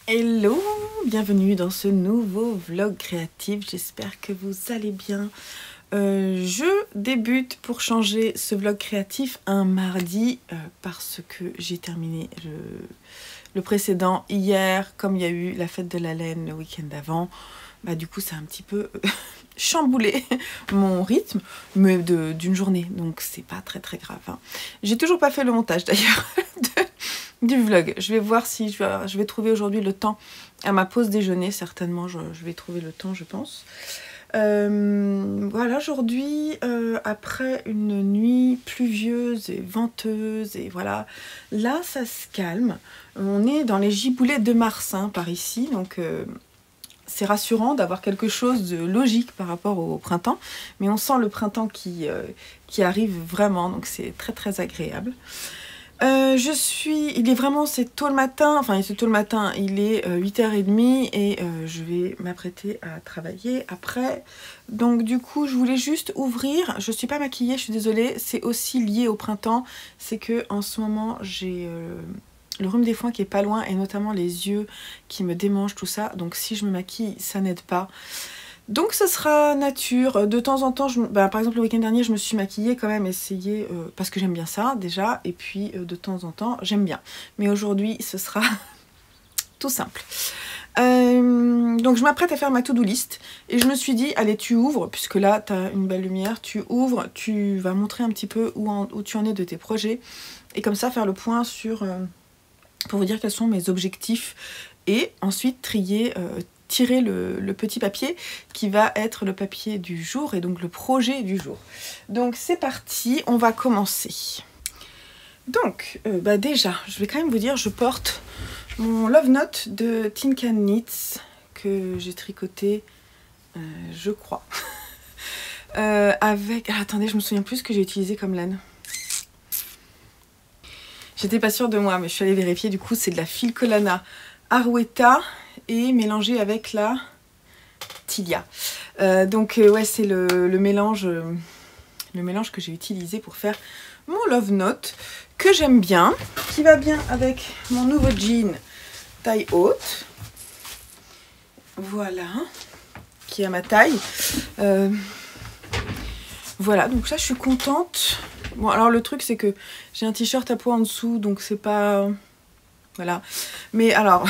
Hello, bienvenue dans ce nouveau vlog créatif, j'espère que vous allez bien. Je débute pour changer ce vlog créatif un mardi parce que j'ai terminé le précédent hier, comme il y a eu la fête de la laine le week-end d'avant. Bah, du coup ça a un petit peu chamboulé mon rythme mais d'une journée, donc c'est pas très grave, hein. J'ai toujours pas fait le montage d'ailleurs du vlog. Je vais voir si je vais trouver aujourd'hui le temps à ma pause déjeuner. Certainement, je vais trouver le temps, je pense. Voilà, aujourd'hui, après une nuit pluvieuse et venteuse, et voilà, là, ça se calme. On est dans les giboulées de mars, hein, par ici, donc c'est rassurant d'avoir quelque chose de logique par rapport au printemps. Mais on sent le printemps qui arrive vraiment, donc c'est très agréable. Il est vraiment, c'est tôt le matin, enfin c'est tôt le matin, il est 8h30 et je vais m'apprêter à travailler après. Donc du coup, je voulais juste ouvrir, je suis pas maquillée, je suis désolée, c'est aussi lié au printemps, c'est que en ce moment j'ai le rhume des foins qui est pas loin et notamment les yeux qui me démangent, tout ça, donc si je me maquille, ça n'aide pas. Donc ce sera nature, de temps en temps, par exemple le week-end dernier je me suis maquillée quand même, essayé, parce que j'aime bien ça déjà, et puis de temps en temps j'aime bien. Mais aujourd'hui ce sera tout simple. Donc je m'apprête à faire ma to-do list, et je me suis dit, allez tu ouvres, puisque là tu as une belle lumière, tu ouvres, tu vas montrer un petit peu où tu en es de tes projets, et comme ça faire le point sur, pour vous dire quels sont mes objectifs, et ensuite tirer le petit papier qui va être le papier du jour et donc le projet du jour. Donc c'est parti, on va commencer. Donc déjà, je vais quand même vous dire, je porte mon Love Note de Tin Can Knits que j'ai tricoté, je crois, avec... Ah, attendez, je me souviens plus ce que j'ai utilisé comme laine. J'étais pas sûre de moi, mais je suis allée vérifier. Du coup, c'est de la Filcolana Arouetta et mélangé avec la Tilia. Ouais, c'est le mélange que j'ai utilisé pour faire mon Love Note, que j'aime bien, qui va bien avec mon nouveau jean taille haute. Voilà, qui est à ma taille. Voilà, donc ça, je suis contente. Bon, alors le truc, c'est que j'ai un t-shirt à pois en dessous, donc c'est pas... Voilà. Mais alors,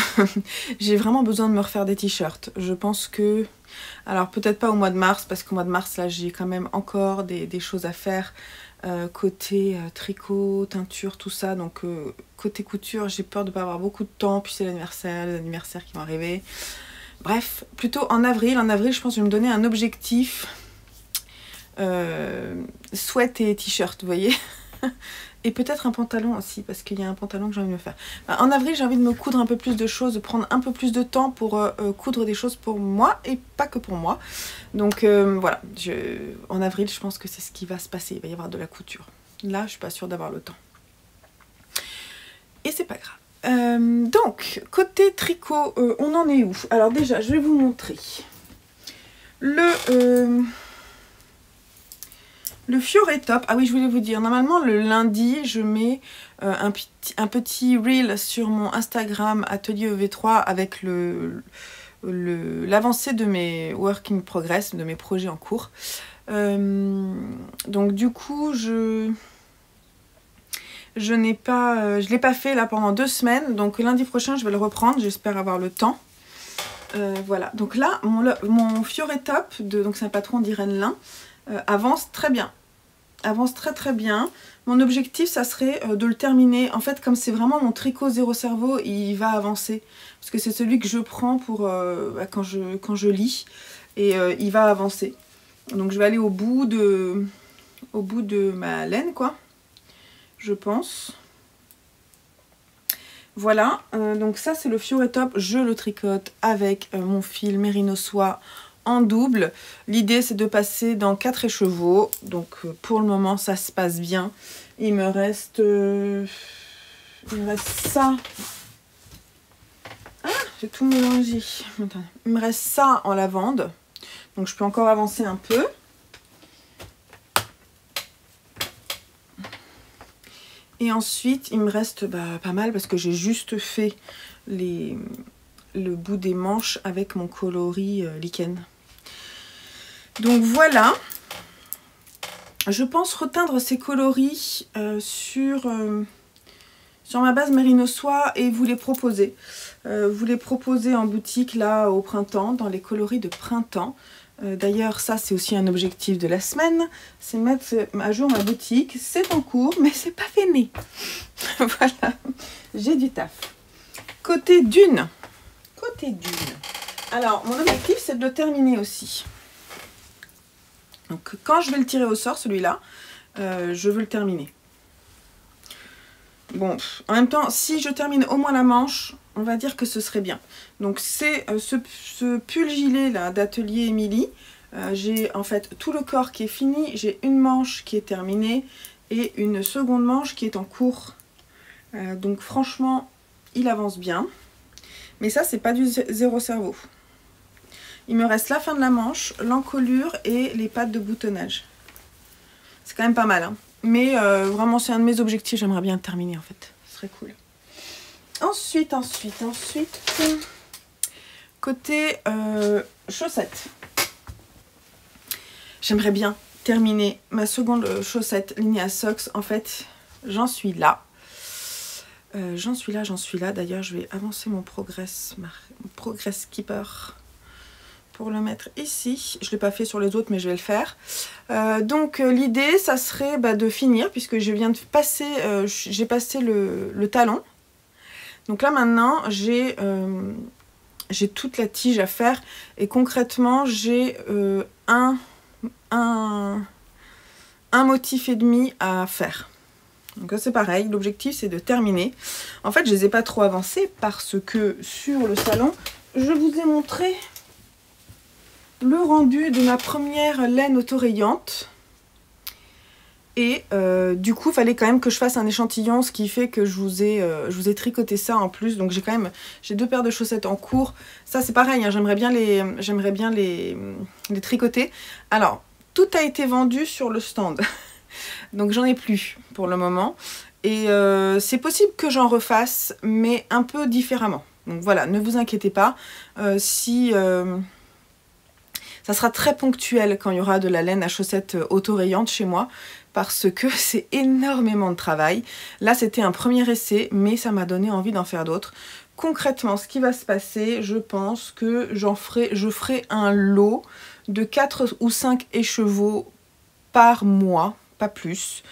j'ai vraiment besoin de me refaire des t-shirts. Je pense que... Alors, peut-être pas au mois de mars, parce qu'au mois de mars, là, j'ai quand même encore des choses à faire. Côté tricot, teinture, tout ça. Donc, côté couture, j'ai peur de pas avoir beaucoup de temps. Puis c'est l'anniversaire, les anniversaires qui vont arriver. Bref, plutôt en avril. En avril, je pense que je vais me donner un objectif... sweat et t-shirt, vous voyez. Et peut-être un pantalon aussi, parce qu'il y a un pantalon que j'ai envie de me faire. En avril, j'ai envie de me coudre un peu plus de choses, de prendre un peu plus de temps pour coudre des choses pour moi, et pas que pour moi. Donc voilà, en avril, je pense que c'est ce qui va se passer. Il va y avoir de la couture. Là, je suis pas sûre d'avoir le temps. Et c'est pas grave. Donc, côté tricot, on en est où? Alors déjà, je vais vous montrer le Fiore Top. Ah oui, je voulais vous dire, normalement le lundi, je mets un petit reel sur mon Instagram Atelier EV3 avec l'avancée de mes work in progress, de mes projets en cours. Donc du coup, je l'ai pas fait là pendant 2 semaines. Donc lundi prochain, je vais le reprendre. J'espère avoir le temps. Voilà. Donc là, mon Fiore Top, donc c'est un patron d'Irène Lin, avance très bien. Avance très bien. Mon objectif, ça serait de le terminer. En fait, comme c'est vraiment mon tricot zéro cerveau, il va avancer. Parce que c'est celui que je prends pour quand je lis. Et il va avancer. Donc je vais aller au bout de ma laine, quoi. Je pense. Voilà. Donc ça, c'est le Fiore Top. Je le tricote avec mon fil Merino Soie en double. L'idée, c'est de passer dans 4 écheveaux. Donc pour le moment, ça se passe bien. Il me reste ça. Ah, j'ai tout mélangé. Attends. Il me reste ça en lavande. Donc je peux encore avancer un peu. Et ensuite, il me reste pas mal parce que j'ai juste fait le bout des manches avec mon coloris lichen. Donc voilà. Je pense reteindre ces coloris sur ma base Merino Soie et vous les proposer. Vous les proposer en boutique là au printemps, dans les coloris de printemps. D'ailleurs, ça c'est aussi un objectif de la semaine, c'est mettre à jour ma boutique. C'est en cours, mais c'est pas fini. Voilà, j'ai du taf. Côté dune. Alors, mon objectif c'est de le terminer aussi. Donc, quand je vais le tirer au sort, celui-là, je veux le terminer. Bon, en même temps, si je termine au moins la manche, on va dire que ce serait bien. Donc c'est ce pull gilet là d'atelier Émilie. J'ai en fait tout le corps qui est fini. J'ai une manche qui est terminée et une seconde manche qui est en cours. Donc franchement, il avance bien. Mais ça, c'est pas du zéro cerveau. Il me reste la fin de la manche, l'encolure et les pattes de boutonnage. C'est quand même pas mal, hein. Mais vraiment, c'est un de mes objectifs. J'aimerais bien le terminer en fait. Ce serait cool. Ensuite, côté chaussettes. J'aimerais bien terminer ma seconde chaussette Linea Socks. En fait, j'en suis là. J'en suis là. D'ailleurs, je vais avancer mon Progress Keeper pour le mettre ici. Je ne l'ai pas fait sur les autres, mais je vais le faire. Donc, l'idée, ça serait de finir, puisque je viens de passer, j'ai passé le talon. Donc là maintenant j'ai toute la tige à faire et concrètement j'ai un motif et demi à faire. Donc là c'est pareil, l'objectif c'est de terminer. En fait je les ai pas trop avancés parce que sur le salon je vous ai montré le rendu de ma première laine autorayante. Et du coup, il fallait quand même que je fasse un échantillon, ce qui fait que je vous ai tricoté ça en plus. Donc j'ai deux paires de chaussettes en cours. Ça c'est pareil, hein, j'aimerais bien les tricoter. Alors, tout a été vendu sur le stand. Donc j'en ai plus pour le moment. Et c'est possible que j'en refasse, mais un peu différemment. Donc voilà, ne vous inquiétez pas. Ça sera très ponctuel quand il y aura de la laine à chaussettes autorayante chez moi. Parce que c'est énormément de travail. Là, c'était un premier essai, mais ça m'a donné envie d'en faire d'autres. Concrètement, ce qui va se passer, je pense que je ferai un lot de 4 ou 5 écheveaux par mois, pas plus,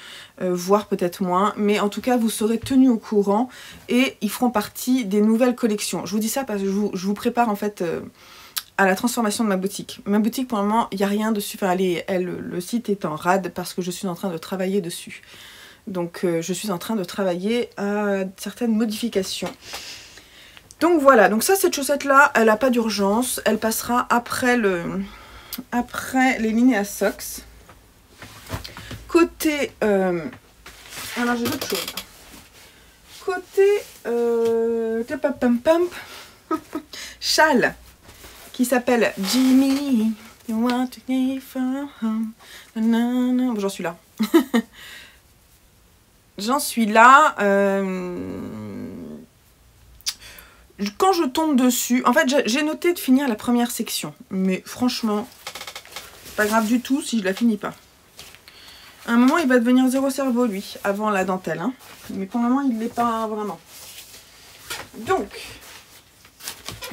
voire peut-être moins. Mais en tout cas, vous serez tenus au courant et ils feront partie des nouvelles collections. Je vous dis ça parce que je vous prépare en fait... à la transformation de ma boutique. Ma boutique, pour le moment, il n'y a rien dessus. Enfin, le site est en rade parce que je suis en train de travailler dessus. Donc, je suis en train de travailler à certaines modifications. Donc, voilà. Donc, ça, cette chaussette-là, elle n'a pas d'urgence. Elle passera après les Linea Socks. Côté... alors, j'ai d'autres choses. Côté... châle. Qui s'appelle Jimmy. You want to get from home. Bon, j'en suis là. J'en suis là. Quand je tombe dessus, en fait, j'ai noté de finir la première section. Mais franchement, c'est pas grave du tout si je la finis pas. À un moment, il va devenir zéro cerveau, lui, avant la dentelle. Hein. Mais pour le moment, il ne l'est pas vraiment. Donc,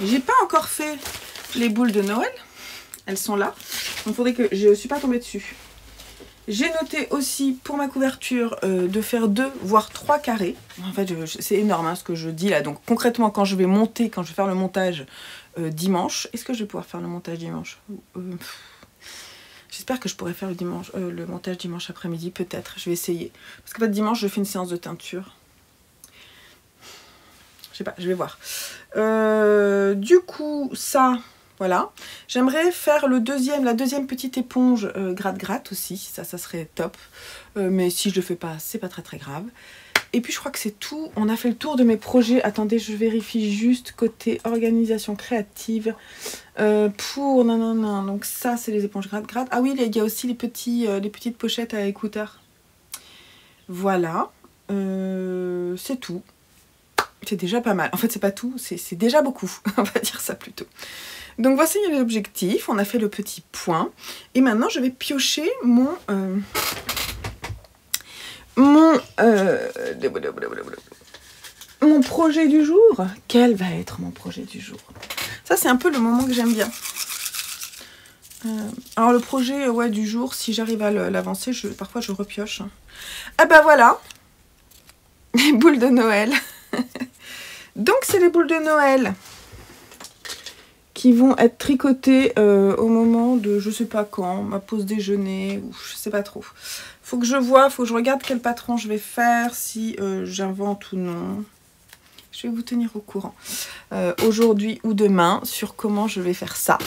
j'ai pas encore fait... les boules de Noël, elles sont là. Donc il faudrait que je ne suis pas tombée dessus. J'ai noté aussi pour ma couverture de faire 2 voire 3 carrés. En fait c'est énorme hein, ce que je dis là. Donc concrètement quand je vais faire le montage dimanche. Est-ce que je vais pouvoir faire le montage dimanche? J'espère que je pourrai faire le montage dimanche après-midi, peut-être. Je vais essayer. Parce que dimanche je fais une séance de teinture. Je sais pas, je vais voir. Du coup ça... Voilà, j'aimerais faire la deuxième petite éponge gratte-gratte aussi, ça serait top. Mais si je le fais pas, c'est pas très grave. Et puis je crois que c'est tout, on a fait le tour de mes projets. Attendez, je vérifie juste côté organisation créative. Pour nanana, donc ça c'est les éponges gratte-gratte. Ah oui, il y a aussi les petites pochettes à écouteurs. Voilà, c'est tout. C'est déjà pas mal. En fait, c'est pas tout, c'est déjà beaucoup. On va dire ça plutôt. Donc voici l'objectif. On a fait le petit point. Et maintenant, je vais piocher mon projet du jour. Quel va être mon projet du jour? Ça, c'est un peu le moment que j'aime bien. Alors, le projet du jour, si j'arrive à l'avancer, parfois je repioche. Ah bah voilà, les boules de Noël. Donc, c'est les boules de Noël qui vont être tricotées au moment de je sais pas quand, ma pause déjeuner, ou je sais pas trop. Faut que je vois, faut que je regarde quel patron je vais faire, si j'invente ou non. Je vais vous tenir au courant aujourd'hui ou demain sur comment je vais faire ça.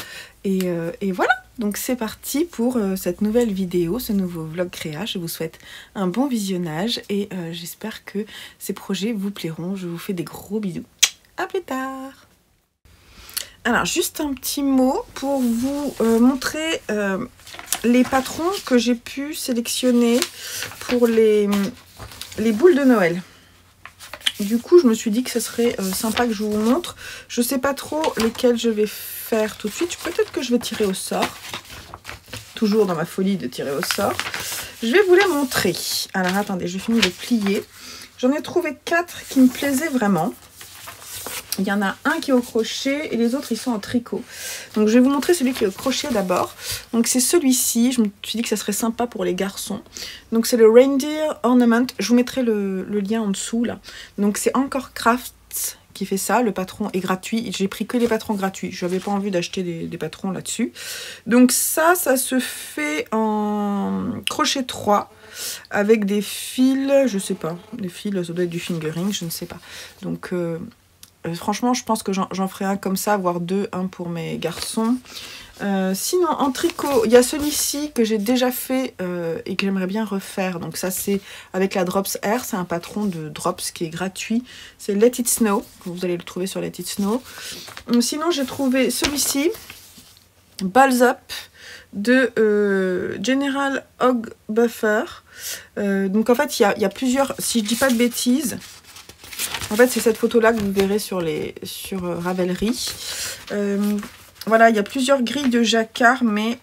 Et voilà, donc c'est parti pour cette nouvelle vidéo, ce nouveau vlog créa. Je vous souhaite un bon visionnage et j'espère que ces projets vous plairont. Je vous fais des gros bisous. À plus tard. Alors, juste un petit mot pour vous montrer les patrons que j'ai pu sélectionner pour les boules de Noël. Du coup, je me suis dit que ce serait sympa que je vous montre. Je ne sais pas trop lesquels je vais faire tout de suite. Peut-être que je vais tirer au sort. Toujours dans ma folie de tirer au sort. Je vais vous les montrer. Alors, attendez, je finis de plier. J'en ai trouvé 4 qui me plaisaient vraiment. Il y en a un qui est au crochet et les autres, ils sont en tricot. Donc, je vais vous montrer celui qui est au crochet d'abord. Donc, c'est celui-ci. Je me suis dit que ça serait sympa pour les garçons. Donc, c'est le Reindeer Ornament. Je vous mettrai le lien en dessous, là. Donc, c'est Encore Crafts qui fait ça. Le patron est gratuit. J'ai pris que les patrons gratuits. Je n'avais pas envie d'acheter des patrons là-dessus. Donc, ça se fait en crochet 3 avec des fils. Je sais pas. Des fils, ça doit être du fingering. Je ne sais pas. Donc... franchement, je pense que j'en ferai un comme ça, voire deux, un pour mes garçons. Sinon, en tricot, il y a celui-ci que j'ai déjà fait et que j'aimerais bien refaire. Donc ça, c'est avec la Drops Air. C'est un patron de Drops qui est gratuit. C'est Let It Snow. Vous allez le trouver sur Let It Snow. Sinon, j'ai trouvé celui-ci, Balls Up, de General Hog Buffer. Donc en fait, il y a plusieurs, si je dis pas de bêtises... En fait, c'est cette photo-là que vous verrez sur Ravelry. Voilà, il y a plusieurs grilles de jacquard, mais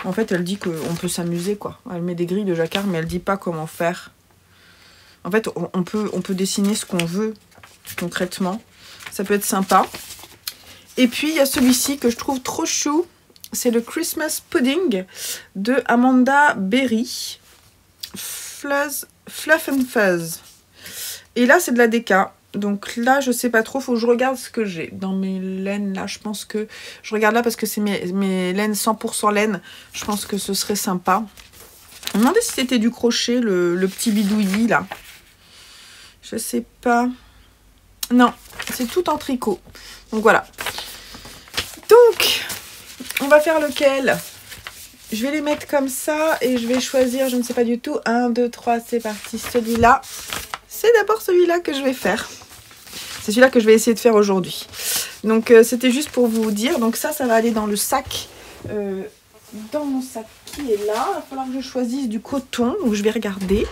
en fait, elle dit qu'on peut s'amuser, quoi. Elle met des grilles de jacquard, mais elle dit pas comment faire. En fait, on peut dessiner ce qu'on veut, concrètement. Ça peut être sympa. Et puis, il y a celui-ci que je trouve trop chou. C'est le Christmas Pudding de Amanda Berry. Fluff and Fuzz. Et là, c'est de la déca. Donc là, je sais pas trop. Faut que je regarde ce que j'ai dans mes laines. Là, je pense que... Je regarde là parce que c'est mes laines 100% laine. Je pense que ce serait sympa. Je me demandais si c'était du crochet, le petit bidouillis, là. Je sais pas. Non, c'est tout en tricot. Donc voilà. Donc, on va faire lequel? Je vais les mettre comme ça et je vais choisir, je ne sais pas du tout. 1, 2, 3, c'est parti. Celui-là. C'est d'abord celui-là que je vais faire. C'est celui-là que je vais essayer de faire aujourd'hui. Donc, c'était juste pour vous dire. Donc, ça va aller dans le sac. Dans mon sac qui est là. Il va falloir que je choisisse du coton. Donc, je vais regarder.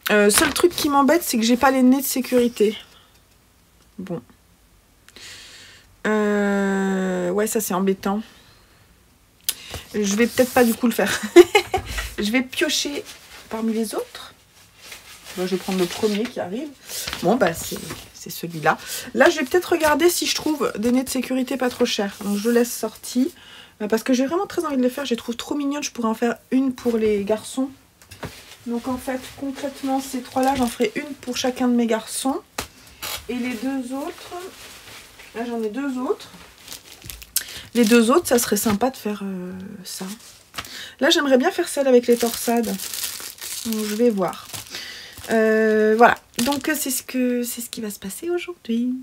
Seul truc qui m'embête, c'est que j'ai pas les nez de sécurité. Bon. Ouais, ça, c'est embêtant. Je vais peut-être pas, du coup, le faire. Je vais piocher parmi les autres. Je vais prendre le premier qui arrive. Bon, bah, c'est celui-là. Là, je vais peut-être regarder si je trouve des nez de sécurité pas trop chers. Donc, je laisse sorti. Parce que j'ai vraiment très envie de les faire. Je les trouve trop mignonnes. Je pourrais en faire une pour les garçons. Donc, en fait, concrètement, ces trois-là, j'en ferai une pour chacun de mes garçons. Et les deux autres... Là, j'en ai deux autres. Les deux autres, ça serait sympa de faire ça. Là, j'aimerais bien faire celle avec les torsades. Donc, je vais voir. Voilà, donc c'est ce qui va se passer aujourd'hui.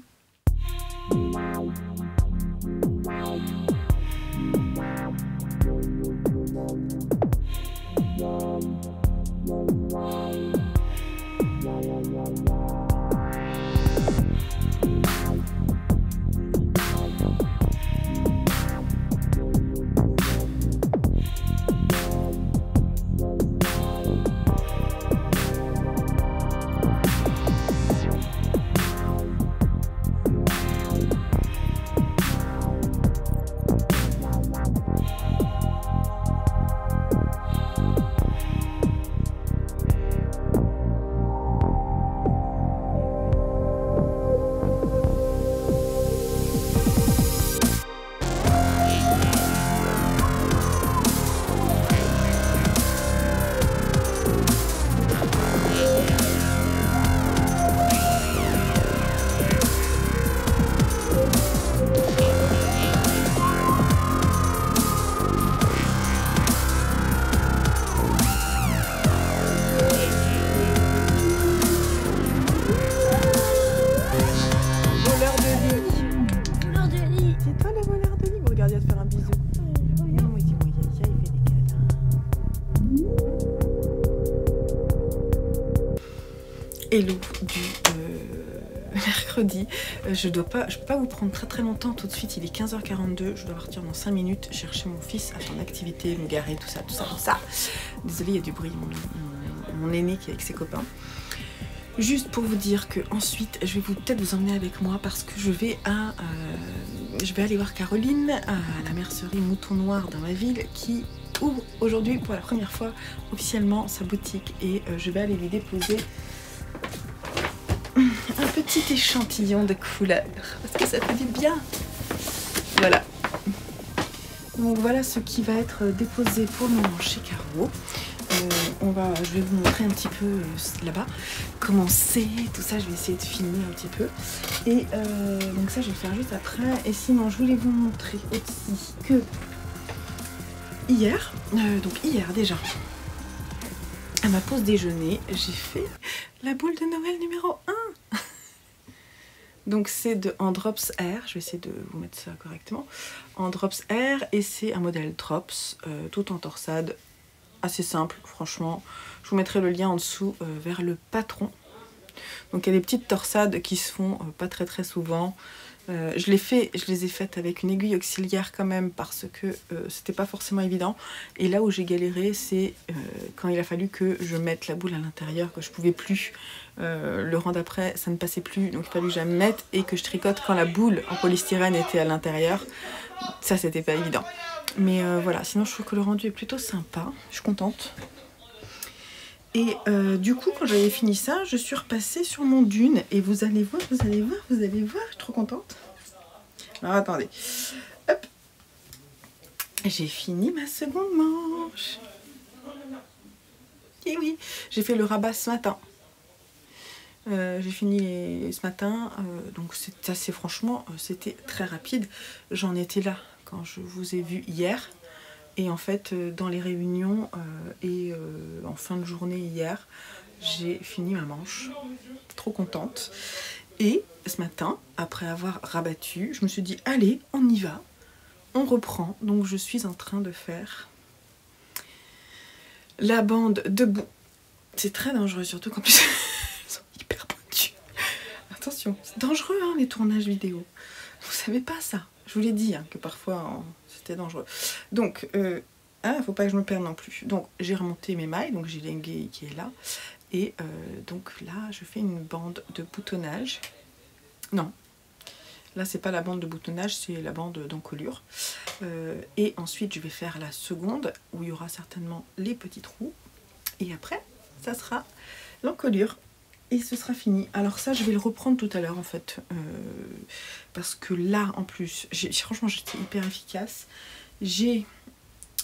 hello du mercredi. Je peux pas vous prendre très longtemps tout de suite, il est 15h42, je dois partir dans 5 minutes chercher mon fils à son activité, me garer, tout ça. Désolée, il y a du bruit, mon aîné qui est avec ses copains. Juste pour vous dire que ensuite je vais peut-être vous emmener avec moi parce que je vais aller voir Caroline à la mercerie Mouton Noir dans ma ville qui ouvre aujourd'hui pour la première fois officiellement sa boutique et je vais aller lui déposer un petit échantillon de couleurs parce que ça fait du bien. Voilà. Donc voilà ce qui va être déposé pour le moment chez Caro. Je vais vous montrer un petit peu là-bas comment c'est, tout ça, je vais essayer de filmer un petit peu. Et donc ça je vais le faire juste après. Et sinon je voulais vous montrer aussi que hier déjà, à ma pause déjeuner, j'ai fait la boule de Noël numéro 1. Donc c'est de Androps Air, je vais essayer de vous mettre ça correctement. Androps Air et c'est un modèle Drops, tout en torsade, assez simple franchement. Je vous mettrai le lien en dessous vers le patron. Donc il y a des petites torsades qui se font pas très souvent. Je les ai faites avec une aiguille auxiliaire quand même parce que c'était pas forcément évident. Et là où j'ai galéré, c'est quand il a fallu que je mette la boule à l'intérieur, que je pouvais plus. Le rang d'après, ça ne passait plus, donc il a fallu que je la mette et que je tricote quand la boule en polystyrène était à l'intérieur. Ça, c'était pas évident. Mais voilà, sinon je trouve que le rendu est plutôt sympa. Je suis contente. Et du coup, quand j'avais fini ça, je suis repassée sur mon dune. Et vous allez voir, je suis trop contente. Alors attendez. Hop. J'ai fini ma seconde manche. Et oui, j'ai fait le rabat ce matin. J'ai fini ce matin. Donc c'est assez, franchement, c'était très rapide. J'en étais là quand je vous ai vu hier. Et en fait, dans les réunions en fin de journée hier, j'ai fini ma manche. Trop contente. Et ce matin, après avoir rabattu, je me suis dit, allez, on y va. On reprend. Donc je suis en train de faire la bande debout. C'est très dangereux, surtout qu'en plus, elles sont hyper pointues. Attention, c'est dangereux hein, les tournages vidéo. Vous savez pas ça. Je vous l'ai dit hein, que parfois c'était dangereux. Donc, faut pas que je me perde non plus. Donc, j'ai remonté mes mailles, donc j'ai l'aiguille qui est là. Et donc là, je fais une bande de boutonnage. Non, là c'est pas la bande de boutonnage, c'est la bande d'encolure. Et ensuite, je vais faire la seconde où il y aura certainement les petits trous. Et après, ça sera l'encolure. Et ce sera fini. Alors ça, je vais le reprendre tout à l'heure en fait. Parce que là, en plus, franchement, j'étais hyper efficace.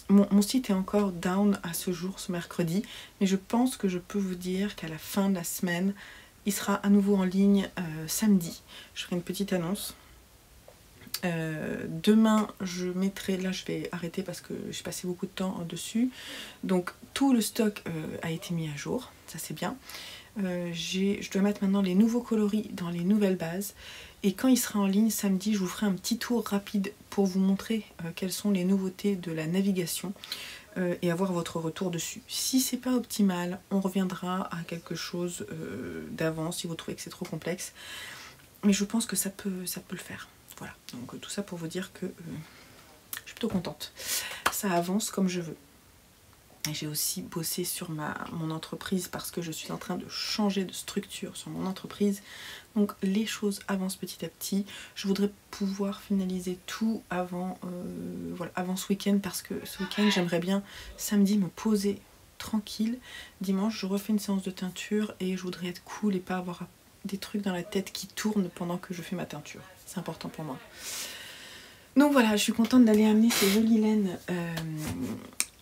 Mon site est encore down à ce jour, ce mercredi. Mais je pense que je peux vous dire qu'à la fin de la semaine, il sera à nouveau en ligne samedi. Je ferai une petite annonce. Demain, je mettrai... Là, je vais arrêter parce que j'ai passé beaucoup de temps dessus. Donc, tout le stock a été mis à jour. Ça, c'est bien. Je dois mettre maintenant les nouveaux coloris dans les nouvelles bases et quand il sera en ligne samedi je vous ferai un petit tour rapide pour vous montrer quelles sont les nouveautés de la navigation et avoir votre retour dessus. Si c'est pas optimal, on reviendra à quelque chose d'avant si vous trouvez que c'est trop complexe, mais je pense que ça peut le faire. Voilà, donc tout ça pour vous dire que je suis plutôt contente, ça avance comme je veux. J'ai aussi bossé sur mon entreprise parce que je suis en train de changer de structure sur mon entreprise. Donc les choses avancent petit à petit. Je voudrais pouvoir finaliser tout avant ce week-end parce que ce week-end j'aimerais bien samedi me poser tranquille. Dimanche je refais une séance de teinture et je voudrais être cool et pas avoir des trucs dans la tête qui tournent pendant que je fais ma teinture. C'est important pour moi. Donc voilà, je suis contente d'aller amener ces jolies laines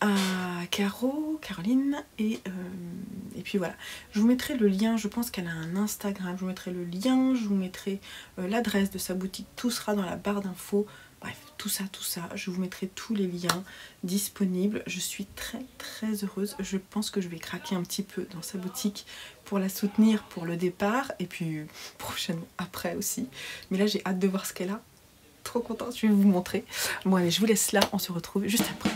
à Caroline et puis voilà, je vous mettrai le lien, je pense qu'elle a un Instagram, je vous mettrai le lien, je vous mettrai l'adresse de sa boutique, tout sera dans la barre d'infos, bref, tout ça, je vous mettrai tous les liens disponibles. Je suis très heureuse, je pense que je vais craquer un petit peu dans sa boutique pour la soutenir pour le départ et puis prochainement après aussi, mais là j'ai hâte de voir ce qu'elle a, trop contente, je vais vous montrer. Bon allez, je vous laisse là, on se retrouve juste après.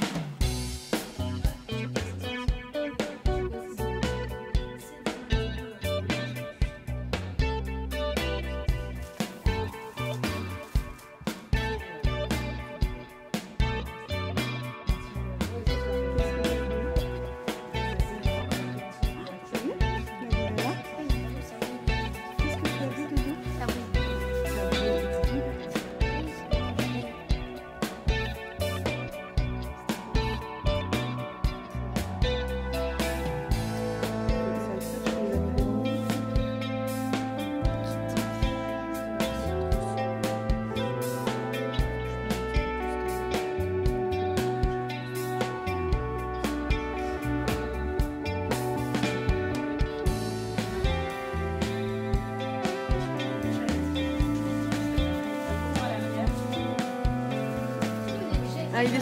Ah, il est...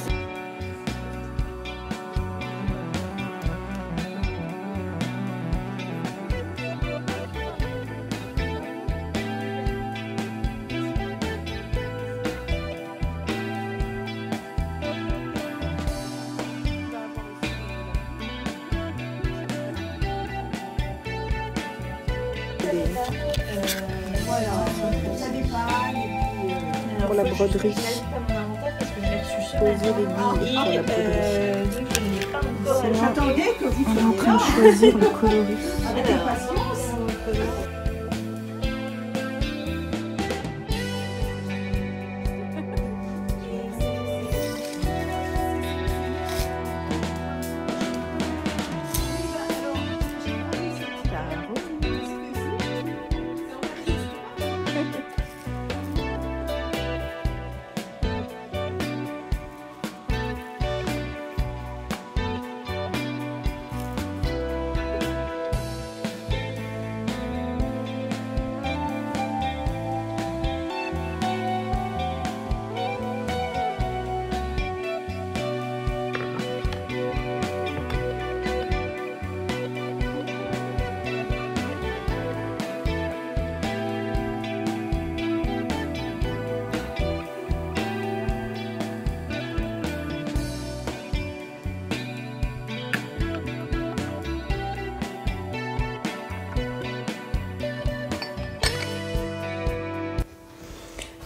Pour la broderie. Poser les billes pour la broderie. J'attendais que vous On est en train de choisir le coloris. avec impatience.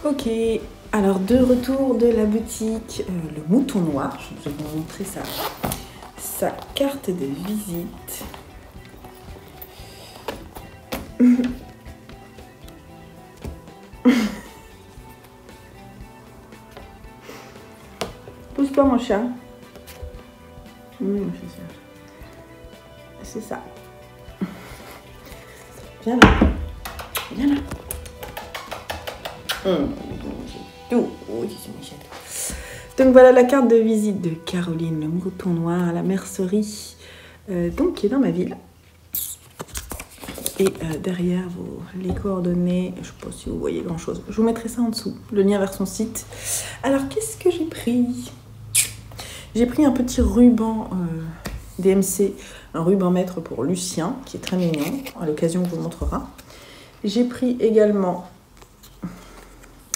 Ok, alors de retour de la boutique, le mouton noir, je vais vous montrer sa carte de visite. Pousse pas mon chat. Oui, mon chat. C'est ça. Viens là. Viens là. Tout. Oh, donc voilà la carte de visite de Caroline, le mouton noir à la mercerie, donc qui est dans ma ville. Et derrière les coordonnées, je ne sais pas si vous voyez grand chose, je vous mettrai ça en dessous, le lien vers son site. Alors qu'est-ce que j'ai pris? J'ai pris un petit ruban DMC, un ruban maître pour Lucien, qui est très mignon, à l'occasion on vous montrera. J'ai pris également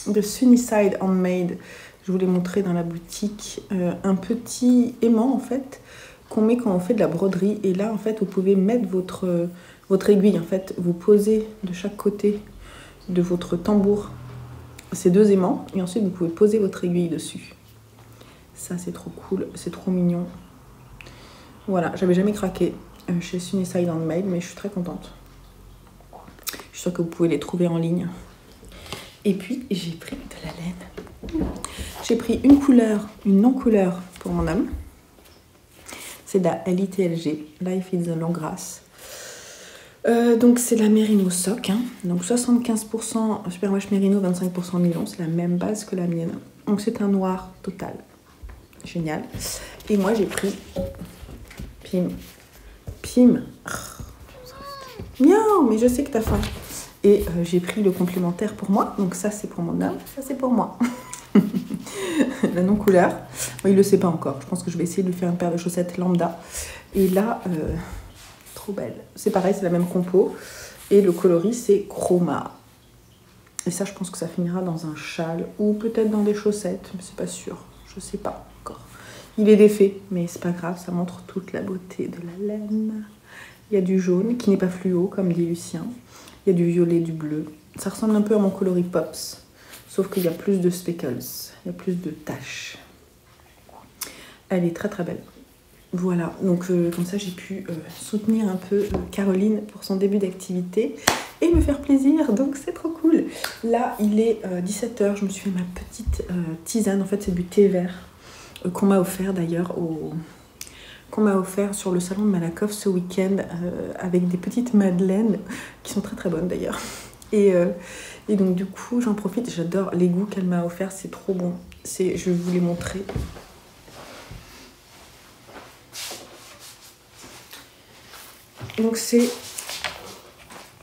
de Sunnyside Handmade, je vous l'ai montré dans la boutique, un petit aimant en fait qu'on met quand on fait de la broderie, et là en fait vous pouvez mettre votre aiguille, en fait vous posez de chaque côté de votre tambour ces deux aimants et ensuite vous pouvez poser votre aiguille dessus. Ça c'est trop cool, c'est trop mignon. Voilà, j'avais jamais craqué chez Sunnyside Handmade, mais je suis très contente. Je suis sûre que vous pouvez les trouver en ligne. Et puis, j'ai pris de la laine. J'ai pris une couleur, une non-couleur pour mon homme. C'est de la LITLG, Life is a Long Grass. Donc, c'est la Merino Sock. Hein. Donc, 75% Superwash Merino, 25% nylon. C'est la même base que la mienne. Donc, c'est un noir total. Génial. Et moi, j'ai pris Pim. Miaou, mais je sais que t'as faim. Et j'ai pris le complémentaire pour moi. Donc ça, c'est pour mon homme. Ça, c'est pour moi. La non-couleur. Bon, il ne le sait pas encore. Je pense que je vais essayer de lui faire une paire de chaussettes lambda. Et là, trop belle. C'est pareil, c'est la même compo. Et le coloris, c'est Chroma. Et ça, je pense que ça finira dans un châle. Ou peut-être dans des chaussettes. Mais c'est pas sûr. Je sais pas encore. Il est défait. Mais c'est pas grave. Ça montre toute la beauté de la laine. Il y a du jaune, qui n'est pas fluo, comme dit Lucien. Il y a du violet, du bleu. Ça ressemble un peu à mon coloris Pops, sauf qu'il y a plus de speckles, il y a plus de taches. Elle est très très belle. Voilà, donc comme ça j'ai pu soutenir un peu Caroline pour son début d'activité et me faire plaisir, donc c'est trop cool. Là, il est 17 h, je me suis fait ma petite tisane, en fait c'est du thé vert qu'on m'a offert d'ailleurs qu'on m'a offert sur le salon de Malakoff ce week-end avec des petites madeleines qui sont très très bonnes d'ailleurs. Et donc du coup j'en profite, j'adore les goûts qu'elle m'a offert, c'est trop bon. Je vais vous les montrer. Donc c'est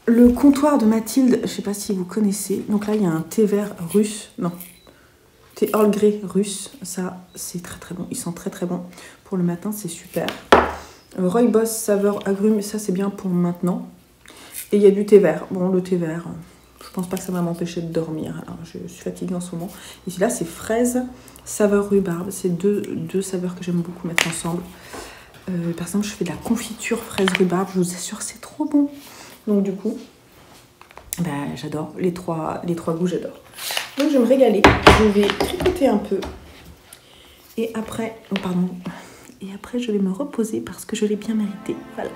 le comptoir de Mathilde, je sais pas si vous connaissez. Donc là il y a un thé vert russe, non, thé Earl Grey russe. Ça, c'est très très bon. Ils sont très très bons. Pour le matin, c'est super. Rooibos saveur agrumes, ça c'est bien pour maintenant. Et il y a du thé vert. Bon, le thé vert, je pense pas que ça va m'empêcher de dormir. Alors, je suis fatiguée en ce moment. Ici, là, c'est fraise saveur rhubarbe. C'est deux saveurs que j'aime beaucoup mettre ensemble. Par exemple, je fais de la confiture fraise rhubarbe. Je vous assure, c'est trop bon. Donc, du coup, ben, j'adore. Les trois goûts, j'adore. Donc, je vais me régaler. Je vais tricoter un peu. Et après, Et après, je vais me reposer parce que je l'ai bien mérité. Voilà.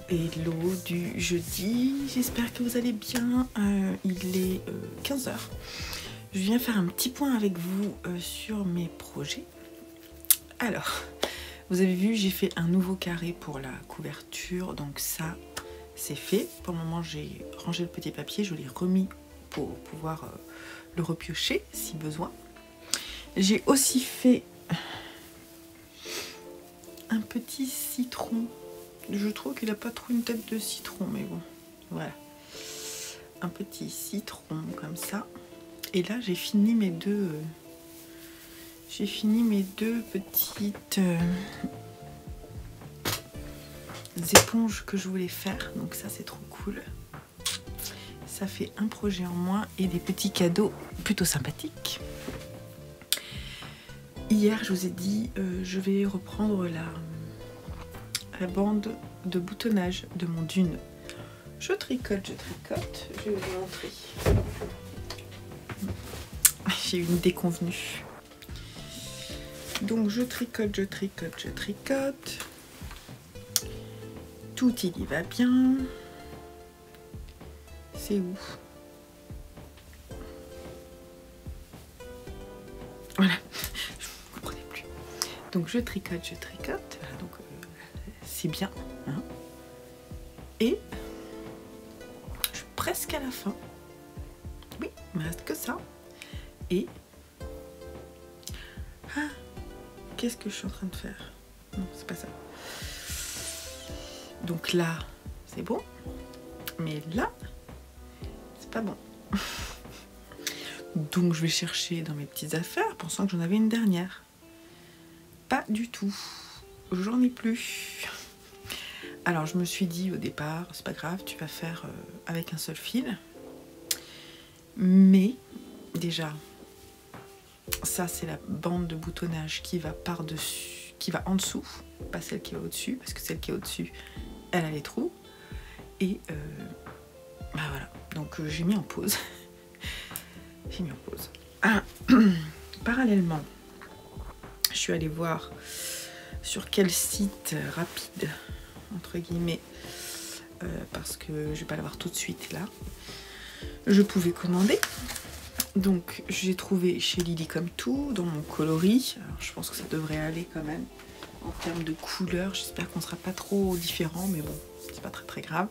Hello du jeudi, j'espère que vous allez bien. Il est 15 h. Je viens faire un petit point avec vous sur mes projets. Alors, vous avez vu, j'ai fait un nouveau carré pour la couverture, donc ça c'est fait. Pour le moment, j'ai rangé le petit papier, je l'ai remis pour pouvoir le repiocher si besoin. J'ai aussi fait un petit citron. Je trouve qu'il n'a pas trop une tête de citron, mais bon, voilà. Un petit citron comme ça. Et là, j'ai fini mes deux... petites éponges que je voulais faire. Donc ça, c'est trop cool. Ça fait un projet en moins et des petits cadeaux plutôt sympathiques. Hier, je vous ai dit, je vais reprendre la bande de boutonnage de mon dune. Je tricote, je vais vous montrer. J'ai une déconvenue. Donc je tricote. Tout il y va bien. C'est où? Voilà, je ne comprenais plus. Donc je tricote. Voilà, donc c'est bien, hein. Et je suis presque à la fin. Oui, il me reste que ça. Et qu'est-ce que je suis en train de faire? Non, c'est pas ça. Donc là, c'est bon. Mais là, c'est pas bon. Donc je vais chercher dans mes petites affaires, pensant que j'en avais une dernière. Pas du tout. J'en ai plus. Alors je me suis dit au départ, c'est pas grave, tu vas faire avec un seul fil. Mais déjà, ça c'est la bande de boutonnage qui va par-dessus qui va en dessous, pas celle qui va au-dessus, parce que celle qui est au-dessus, elle a les trous. Et bah voilà, donc j'ai mis en pause. J'ai mis en pause. Ah, parallèlement, je suis allée voir sur quel site rapide, entre guillemets, parce que je vais pas l'avoir tout de suite là, je pouvais commander. Donc j'ai trouvé chez Lily Comme Tout, dans mon coloris. Alors, je pense que ça devrait aller quand même en termes de couleurs. J'espère qu'on sera pas trop différent, mais bon, c'est pas très grave.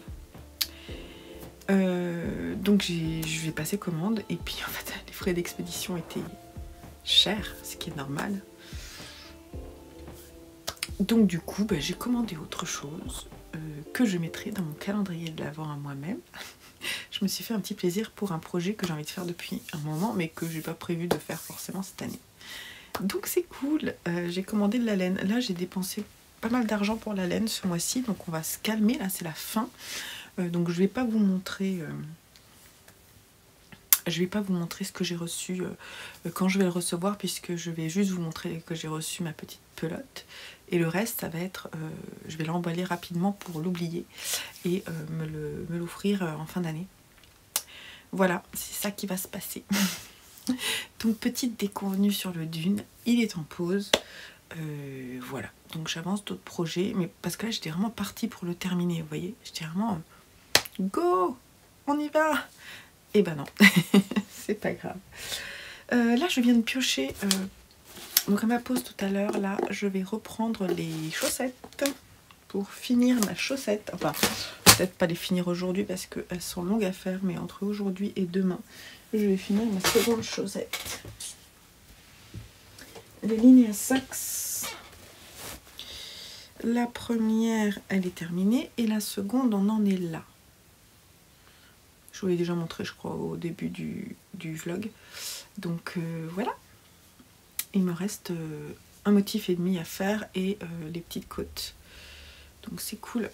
Donc je vais passer commande et puis en fait les frais d'expédition étaient chers, ce qui est normal. Donc du coup bah, j'ai commandé autre chose que je mettrai dans mon calendrier de l'Avent à moi-même. Je me suis fait un petit plaisir pour un projet que j'ai envie de faire depuis un moment mais que j'ai pas prévu de faire forcément cette année. Donc c'est cool, j'ai commandé de la laine. Là j'ai dépensé pas mal d'argent pour la laine ce mois-ci, donc on va se calmer, là c'est la fin. Donc je vais pas vous montrer ce que j'ai reçu quand je vais le recevoir, puisque je vais juste vous montrer que j'ai reçu ma petite pelote et le reste ça va être je vais l'emballer rapidement pour l'oublier et me l'offrir en fin d'année. Voilà, c'est ça qui va se passer. Donc petite déconvenue sur le dune, il est en pause. Voilà, donc j'avance d'autres projets, mais parce que là j'étais vraiment partie pour le terminer, vous voyez, j'étais vraiment go, on y va. Et ben non, c'est pas grave. Là je viens de piocher, donc à ma pause tout à l'heure, là je vais reprendre les chaussettes pour finir ma chaussette. Enfin, peut-être pas les finir aujourd'hui parce qu'elles sont longues à faire, mais entre aujourd'hui et demain, je vais finir ma seconde chaussette. Les lignes à Saks. La première, elle est terminée et la seconde, on en est là. Je vous l'ai déjà montré, je crois, au début du vlog. Donc voilà. Il me reste un motif et demi à faire et les petites côtes. Donc c'est cool.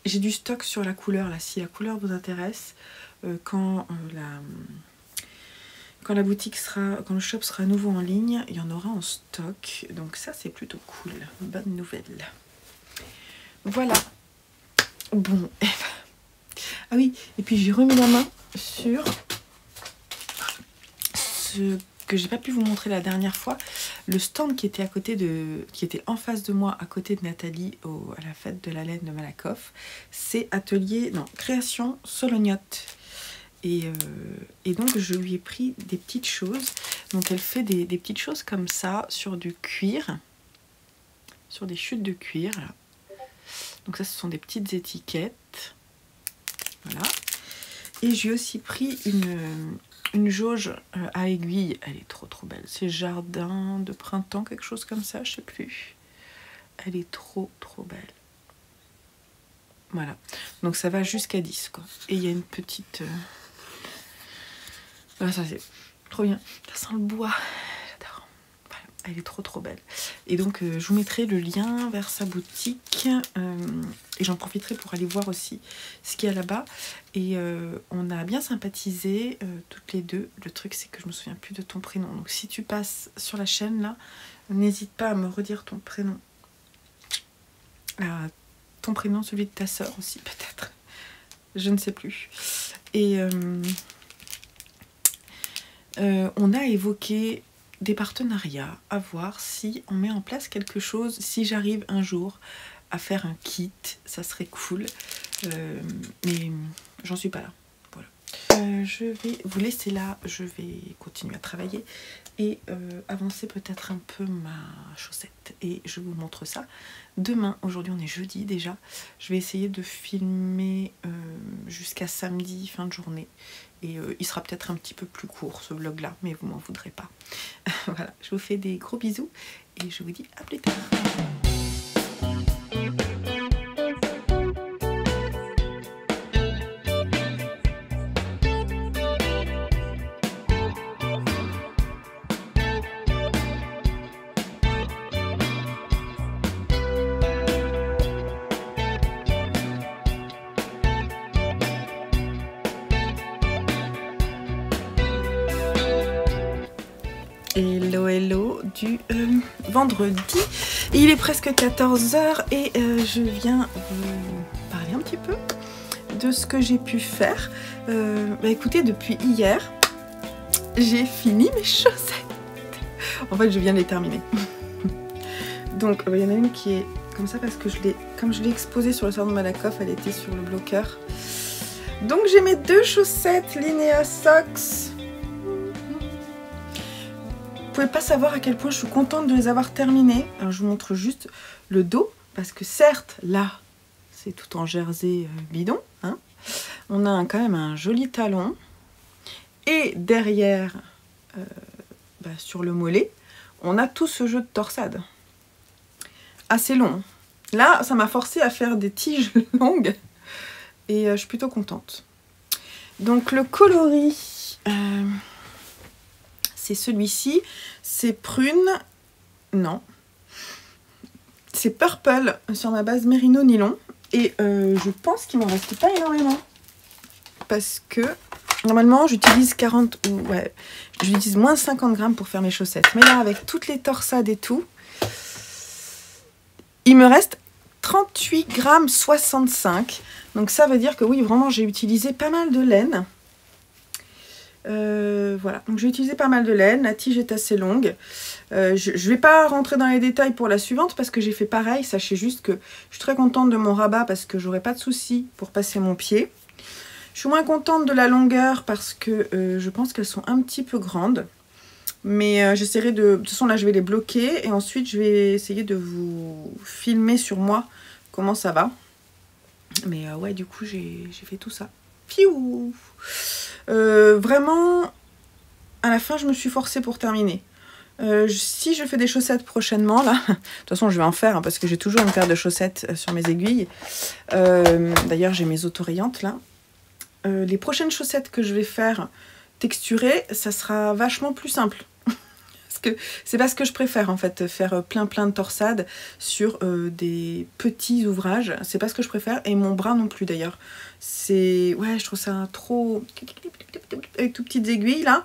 J'ai du stock sur la couleur, là, si la couleur vous intéresse. Quand la boutique sera, quand le shop sera à nouveau en ligne, il y en aura en stock. Donc ça, c'est plutôt cool. Bonne nouvelle. Voilà. Bon. Ah oui, et puis j'ai remis la main sur ce que j'ai pas pu vous montrer la dernière fois. Le stand qui était en face de moi, à côté de Nathalie, à la fête de la laine de Malakoff. C'est Création Solognotte. Et donc je lui ai pris des petites choses. Donc elle fait des petites choses comme ça sur du cuir, sur des chutes de cuir là. Donc ça, ce sont des petites étiquettes, voilà. Et j'ai aussi pris une jauge à aiguille. Elle est trop belle, c'est jardin de printemps, quelque chose comme ça, je sais plus. Elle est trop belle. Voilà, donc ça va jusqu'à 10 quoi. Et il y a une petite voilà, ça c'est trop bien, ça sent le bois, j'adore. Voilà, elle est trop belle. Et donc je vous mettrai le lien vers sa boutique et j'en profiterai pour aller voir aussi ce qu'il y a là-bas. Et on a bien sympathisé toutes les deux. Le truc c'est que je me souviens plus de ton prénom, donc si tu passes sur la chaîne là, n'hésite pas à me redire ton prénom. Ton prénom, celui de ta soeur aussi peut-être, je ne sais plus. Et on a évoqué des partenariats, à voir si on met en place quelque chose, si j'arrive un jour à faire un kit, ça serait cool, mais j'en suis pas là. Voilà. Je vais vous laisser là, je vais continuer à travailler et avancer peut-être un peu ma chaussette et je vous montre ça demain. Aujourd'hui on est jeudi déjà, je vais essayer de filmer jusqu'à samedi fin de journée et il sera peut-être un petit peu plus court ce vlog là, mais vous m'en voudrez pas. Voilà, je vous fais des gros bisous et je vous dis à plus tard. Hello, vidéo du vendredi. Et il est presque 14 h et je viens vous parler un petit peu de ce que j'ai pu faire. Écoutez, depuis hier, j'ai fini mes chaussettes. En fait, je viens de les terminer. Donc, il y en a une qui est comme ça parce que comme je l'ai exposée sur le salon de Malakoff, elle était sur le bloqueur. Donc, j'ai mes 2 chaussettes Linea Socks. Vous pouvez pas savoir à quel point je suis contente de les avoir terminées. Alors, je vous montre juste le dos parce que certes, là, c'est tout en jersey bidon. Hein. On a quand même un joli talon. Et derrière, sur le mollet, on a tout ce jeu de torsade. Assez long. Là, ça m'a forcé à faire des tiges longues. Et je suis plutôt contente. Donc le coloris, c'est celui-ci. C'est prune. Non. C'est purple sur ma base mérino nylon. Et je pense qu'il m'en reste pas énormément. Parce que normalement j'utilise 40 ou ouais, j'utilise moins 50 grammes pour faire mes chaussettes. Mais là avec toutes les torsades et tout, il me reste 38 grammes 65. Donc ça veut dire que oui, vraiment j'ai utilisé pas mal de laine. Voilà, donc j'ai utilisé pas mal de laine. La tige est assez longue. Je vais pas rentrer dans les détails pour la suivante parce que j'ai fait pareil. Sachez juste que je suis très contente de mon rabat parce que j'aurai pas de soucis pour passer mon pied. Je suis moins contente de la longueur parce que je pense qu'elles sont un petit peu grandes. Mais j'essaierai de... De toute façon, là, je vais les bloquer. Et ensuite, je vais essayer de vous filmer sur moi comment ça va. Mais ouais, du coup, j'ai fait tout ça. Piou. Vraiment, à la fin, je me suis forcée pour terminer. Si je fais des chaussettes prochainement, là... De toute façon, je vais en faire, hein, parce que j'ai toujours une paire de chaussettes sur mes aiguilles. D'ailleurs, j'ai mes autorayantes, là. Les prochaines chaussettes que je vais faire texturées, ça sera vachement plus simple. Parce que c'est pas ce que je préfère en fait, faire plein de torsades sur des petits ouvrages. C'est pas ce que je préfère et mon bras non plus d'ailleurs. C'est... Ouais, je trouve ça trop... Avec toutes petites aiguilles là.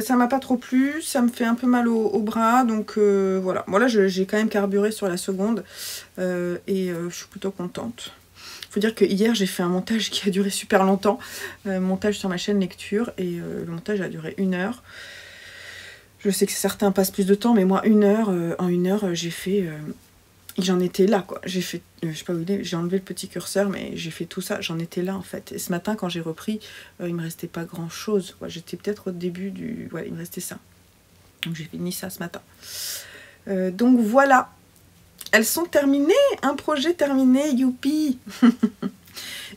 Ça m'a pas trop plu, ça me fait un peu mal au bras. Donc voilà. Bon là j'ai quand même carburé sur la seconde et je suis plutôt contente. Faut dire que hier j'ai fait un montage qui a duré super longtemps, montage sur ma chaîne lecture et le montage a duré 1 heure. Je sais que certains passent plus de temps, mais moi 1 heure, en 1 heure j'ai fait, j'en étais là quoi. J'ai fait, je sais pas où il est, j'ai enlevé le petit curseur, mais j'ai fait tout ça, j'en étais là en fait. Et ce matin quand j'ai repris, il me restait pas grand chose. Ouais, j'étais peut-être au début du, ouais il me restait ça. Donc j'ai fini ça ce matin. Donc voilà. Elles sont terminées, un projet terminé, youpi.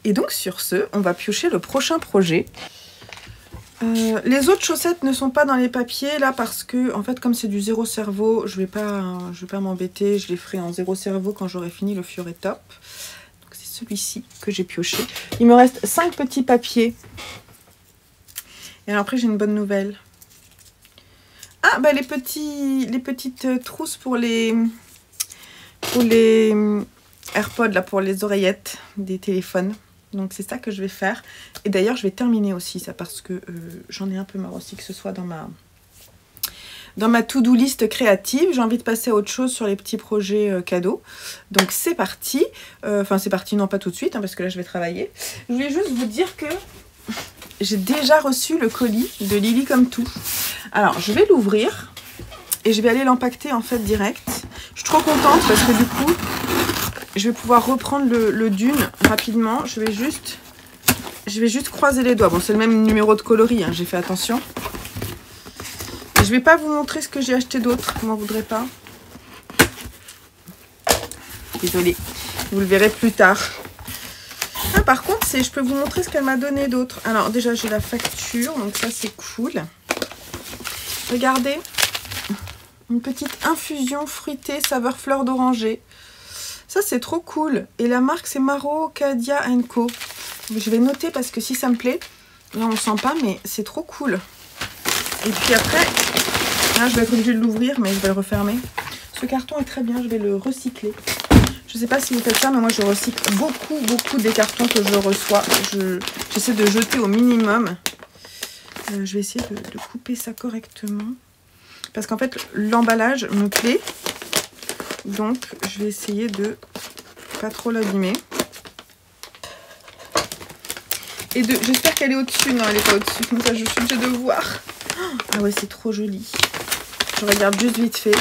Et donc sur ce, on va piocher le prochain projet. Les autres chaussettes ne sont pas dans les papiers là parce que en fait comme c'est du zéro cerveau, je vais pas m'embêter, je les ferai en zéro cerveau quand j'aurai fini le Fiore Top. Donc c'est celui-ci que j'ai pioché. Il me reste 5 petits papiers. Et alors après j'ai une bonne nouvelle. Ah bah les petites trousses pour les AirPods là, pour les oreillettes des téléphones. Donc c'est ça que je vais faire. Et d'ailleurs je vais terminer aussi ça parce que j'en ai un peu marre aussi que ce soit dans ma to-do list créative. J'ai envie de passer à autre chose sur les petits projets cadeaux. Donc c'est parti. Enfin c'est parti, non pas tout de suite hein, parce que là je vais travailler. Je voulais juste vous dire que j'ai déjà reçu le colis de Lily comme tout. Alors je vais l'ouvrir et je vais aller l'empaqueter en fait direct. Je suis trop contente parce que du coup, je vais pouvoir reprendre le Dune rapidement. Je vais juste croiser les doigts. Bon, c'est le même numéro de coloris, hein, j'ai fait attention. Je vais pas vous montrer ce que j'ai acheté d'autre, vous m'en voudrez pas. Désolée, vous le verrez plus tard. Ah, par contre, je peux vous montrer ce qu'elle m'a donné d'autre. Alors déjà, j'ai la facture, donc ça c'est cool. Regardez. Une petite infusion fruitée saveur fleur d'oranger. Ça c'est trop cool. Et la marque c'est Maro Cadia & Co. Je vais noter parce que si ça me plaît, là on sent pas mais c'est trop cool. Et puis après, là je vais être obligée de l'ouvrir mais je vais le refermer. Ce carton est très bien, je vais le recycler. Je sais pas si vous faites ça mais moi je recycle beaucoup des cartons que je reçois. J'essaie de jeter au minimum. Je vais essayer de couper ça correctement. parce qu'en fait l'emballage me plaît. Donc je vais essayer de pas trop l'abîmer. Et j'espère qu'elle est au-dessus. Non, elle n'est pas au-dessus. Comme ça, je suis obligée de voir. Ah ouais, c'est trop joli. Je regarde juste vite fait.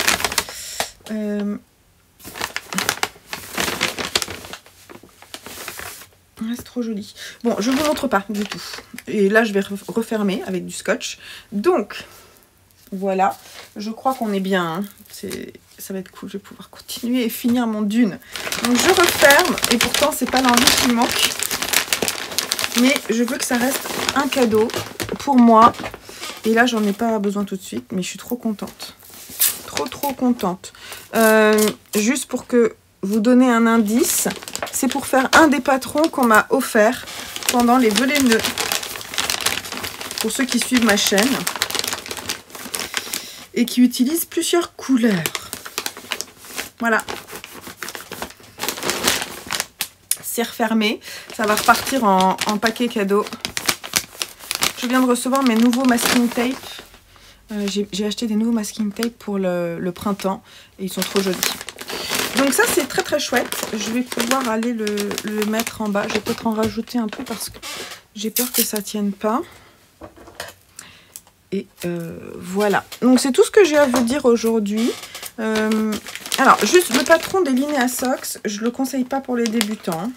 C'est trop joli. Bon, je ne vous montre pas du tout. Et là, je vais refermer avec du scotch. Donc, voilà. Je crois qu'on est bien. Hein. Ça va être cool. Je vais pouvoir continuer et finir mon dune. Donc, je referme. Et pourtant, c'est pas l'envie qui manque. Mais je veux que ça reste un cadeau pour moi. Et là, j'en ai pas besoin tout de suite. Mais je suis trop contente. Trop contente. Juste pour que vous donner un indice. C'est pour faire un des patrons qu'on m'a offert pendant les Vœux-les-Nœuds. Pour ceux qui suivent ma chaîne. Et qui utilisent plusieurs couleurs. Voilà. C'est refermé. Ça va repartir en paquet cadeau. Je viens de recevoir mes nouveaux masking tape. J'ai acheté des nouveaux masking tape pour le printemps. Et ils sont trop jolis. Donc ça c'est très chouette. Je vais pouvoir aller le mettre en bas. Je vais peut-être en rajouter un peu parce que j'ai peur que ça tienne pas. Et voilà. Donc c'est tout ce que j'ai à vous dire aujourd'hui. Alors juste le patron des Linéa Socks, je le conseille pas pour les débutants.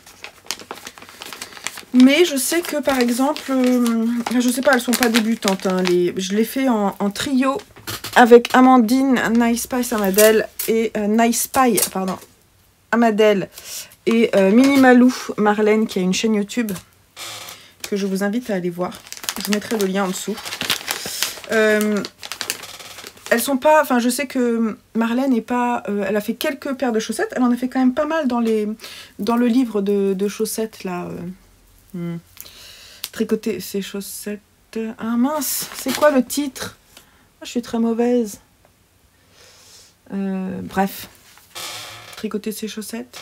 Mais je sais que par exemple, je sais pas, elles sont pas débutantes. Hein, je les fais en trio avec Amandine, Nice Spice Amadel et Amadel et Minimalou Marlène qui a une chaîne YouTube que je vous invite à aller voir. Je vous mettrai le lien en dessous. Elles sont pas, enfin je sais que Marlène est pas, elle a fait quelques paires de chaussettes. Elle en a fait quand même pas mal dans le livre de chaussettes là. Tricoter ses chaussettes. Ah mince, c'est quoi le titre? Je suis très mauvaise. Bref. Tricoter ses chaussettes.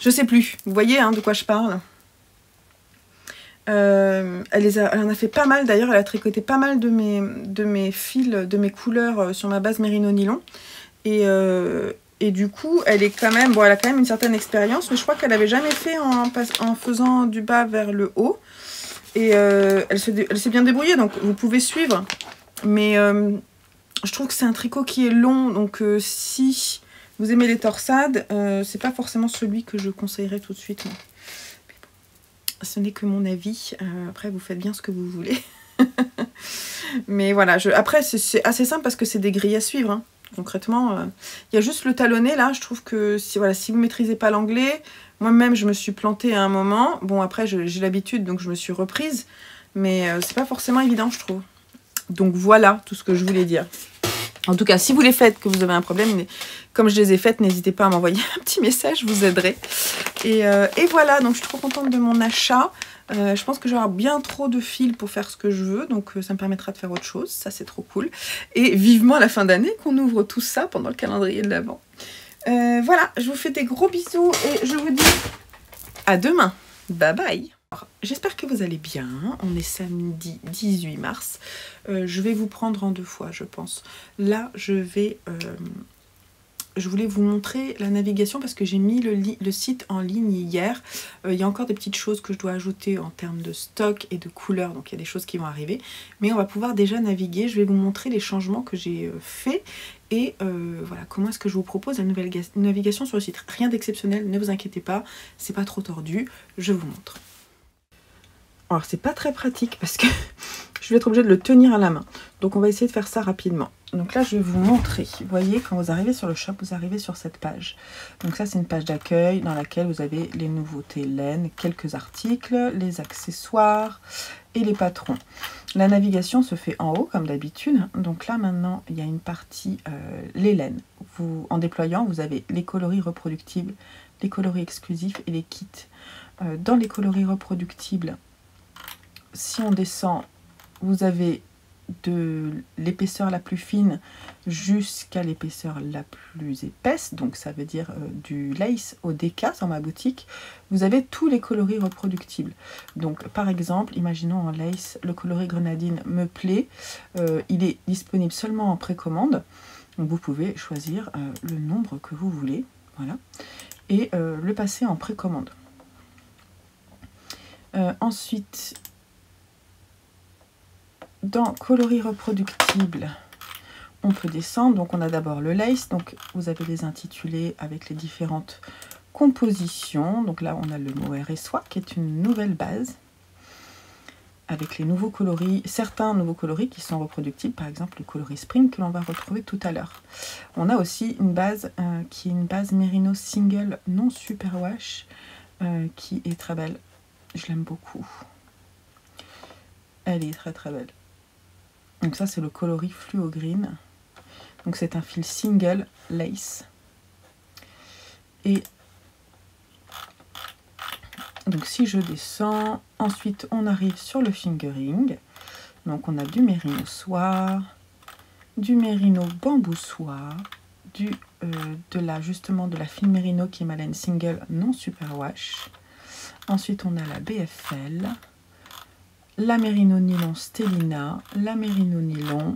Je sais plus. Vous voyez hein, de quoi je parle. Elle en a fait pas mal. D'ailleurs, elle a tricoté pas mal de mes fils, de mes couleurs sur ma base Merino Nylon. Et du coup, elle est quand même, bon, elle a quand même une certaine expérience, mais je crois qu'elle n'avait jamais fait en faisant du bas vers le haut. Et elle s'est bien débrouillée, donc vous pouvez suivre. Mais je trouve que c'est un tricot qui est long, donc si vous aimez les torsades, c'est pas forcément celui que je conseillerais tout de suite. Moi. Ce n'est que mon avis. Après, vous faites bien ce que vous voulez. Mais voilà, après, c'est assez simple parce que c'est des grilles à suivre. Hein. Concrètement, il y a juste le talonné là. Je trouve que si vous ne maîtrisez pas l'anglais, moi-même je me suis plantée à un moment. Bon, après, j'ai l'habitude, donc je me suis reprise. Mais c'est pas forcément évident, je trouve. Donc voilà tout ce que je voulais dire. En tout cas, si vous les faites, que vous avez un problème, comme je les ai faites, n'hésitez pas à m'envoyer un petit message, je vous aiderai. Et voilà, donc je suis trop contente de mon achat. Je pense que j'aurai bien trop de fils pour faire ce que je veux, donc ça me permettra de faire autre chose, ça c'est trop cool. Et vivement à la fin d'année qu'on ouvre tout ça pendant le calendrier de l'Avent. Voilà, je vous fais des gros bisous et je vous dis à demain. Bye bye. J'espère que vous allez bien. On est samedi 18 mars. Je vais vous prendre en 2 fois, je pense. Là, je voulais vous montrer la navigation parce que j'ai mis le site en ligne hier. Il y a encore des petites choses que je dois ajouter en termes de stock et de couleurs. Donc, il y a des choses qui vont arriver. Mais on va pouvoir déjà naviguer. Je vais vous montrer les changements que j'ai faits. Et voilà, comment est-ce que je vous propose la nouvelle navigation sur le site. Rien d'exceptionnel, ne vous inquiétez pas. C'est pas trop tordu. Je vous montre. Alors c'est pas très pratique parce que je vais être obligée de le tenir à la main. Donc on va essayer de faire ça rapidement. Donc là je vais vous montrer. Vous voyez quand vous arrivez sur le shop, vous arrivez sur cette page. Donc ça c'est une page d'accueil dans laquelle vous avez les nouveautés laine, quelques articles, les accessoires et les patrons. La navigation se fait en haut comme d'habitude. Donc là maintenant il y a une partie les laines. En déployant vous avez les coloris reproductibles, les coloris exclusifs et les kits. Dans les coloris reproductibles, si on descend, vous avez de l'épaisseur la plus fine jusqu'à l'épaisseur la plus épaisse, donc ça veut dire du lace au DK dans ma boutique, vous avez tous les coloris reproductibles. Donc par exemple, imaginons en lace, le coloris grenadine me plaît, il est disponible seulement en précommande, donc vous pouvez choisir le nombre que vous voulez, voilà, et le passer en précommande. Ensuite, dans coloris reproductibles, on peut descendre. Donc on a d'abord le lace, donc vous avez les intitulés avec les différentes compositions. Donc là on a le mohair et soie qui est une nouvelle base avec les nouveaux coloris, certains nouveaux coloris qui sont reproductibles, par exemple le coloris spring que l'on va retrouver tout à l'heure. On a aussi une base qui est une base Merino single non superwash qui est très belle. Je l'aime beaucoup. Elle est très très belle. Donc ça c'est le coloris fluo green. Donc c'est un fil single lace. Et donc si je descends, ensuite on arrive sur le fingering. Donc on a du mérino soie, du mérino bambou soie, justement de la fine mérino qui est ma laine single non superwash. Ensuite on a la BFL. La Merino Nylon Stellina, la Merino Nylon,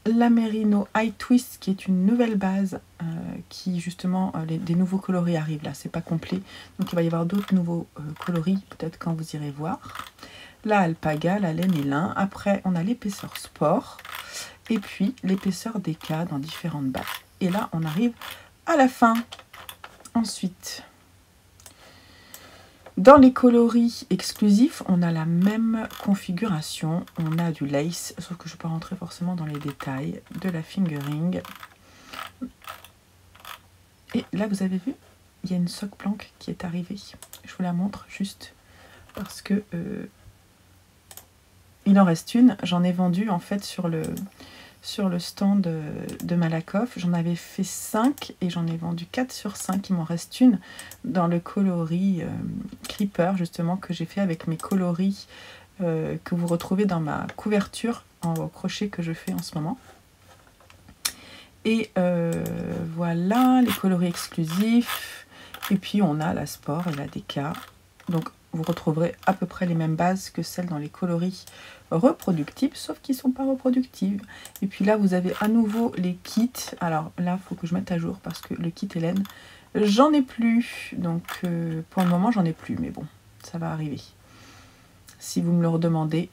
la Merino High Twist qui est une nouvelle base qui justement, des nouveaux coloris arrivent là, c'est pas complet, donc il va y avoir d'autres nouveaux coloris peut-être quand vous irez voir. La Alpaga, la laine et lin, après on a l'épaisseur sport et puis l'épaisseur DK dans différentes bases. Et là on arrive à la fin. Ensuite, dans les coloris exclusifs, on a la même configuration. On a du lace, sauf que je ne vais pas rentrer forcément dans les détails, de la fingering. Et là, vous avez vu, il y a une sock planque qui est arrivée. Je vous la montre juste parce que il en reste une. J'en ai vendu en fait sur le stand de Malakoff. J'en avais fait 5 et j'en ai vendu 4 sur 5. Il m'en reste une dans le coloris Creeper, justement, que j'ai fait avec mes coloris que vous retrouvez dans ma couverture en crochet que je fais en ce moment. Et voilà, les coloris exclusifs. Et puis on a la Sport et la DK. Donc vous retrouverez à peu près les mêmes bases que celles dans les coloris reproductibles, sauf qu'ils ne sont pas reproductibles. Et puis là, vous avez à nouveau les kits. Alors là, il faut que je mette à jour parce que le kit Hélène, j'en ai plus. Donc pour le moment, j'en ai plus. Mais bon, ça va arriver si vous me le redemandez.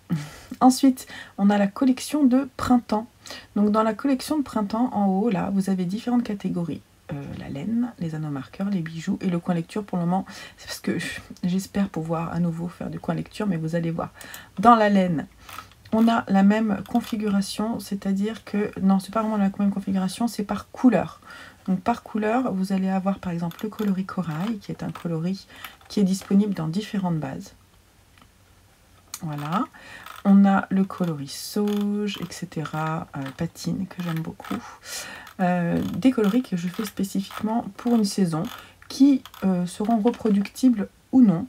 Ensuite, on a la collection de printemps. Donc dans la collection de printemps, en haut, là, vous avez différentes catégories. La laine, les anneaux marqueurs, les bijoux et le coin lecture. Pour le moment, c'est parce que j'espère pouvoir à nouveau faire du coin lecture, mais vous allez voir. Dans la laine, on a la même configuration, c'est-à-dire que, non, c'est pas vraiment la même configuration, c'est par couleur. Donc par couleur, vous allez avoir par exemple le coloris corail, qui est un coloris qui est disponible dans différentes bases. Voilà. On a le coloris sauge, etc. Patine, que j'aime beaucoup. Des coloris que je fais spécifiquement pour une saison, qui seront reproductibles ou non.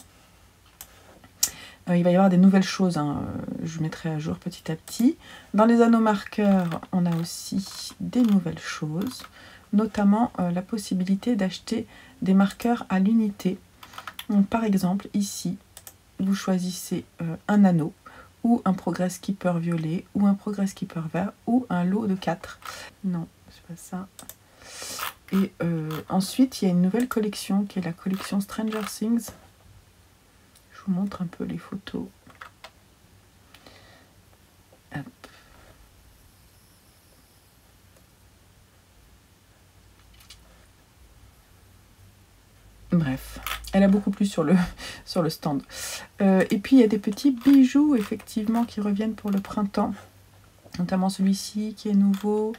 Il va y avoir des nouvelles choses, hein, je mettrai à jour petit à petit. Dans les anneaux marqueurs, on a aussi des nouvelles choses, notamment la possibilité d'acheter des marqueurs à l'unité. Donc par exemple, ici, vous choisissez un anneau, ou un Progress Keeper violet, ou un Progress Keeper vert, ou un lot de 4. Non, c'est pas ça. Et ensuite, il y a une nouvelle collection, qui est la collection Stranger Things. Je vous montre un peu les photos. Hop. Bref, elle a beaucoup plu sur le stand. Et puis il y a des petits bijoux effectivement qui reviennent pour le printemps. Notamment celui-ci qui est nouveau.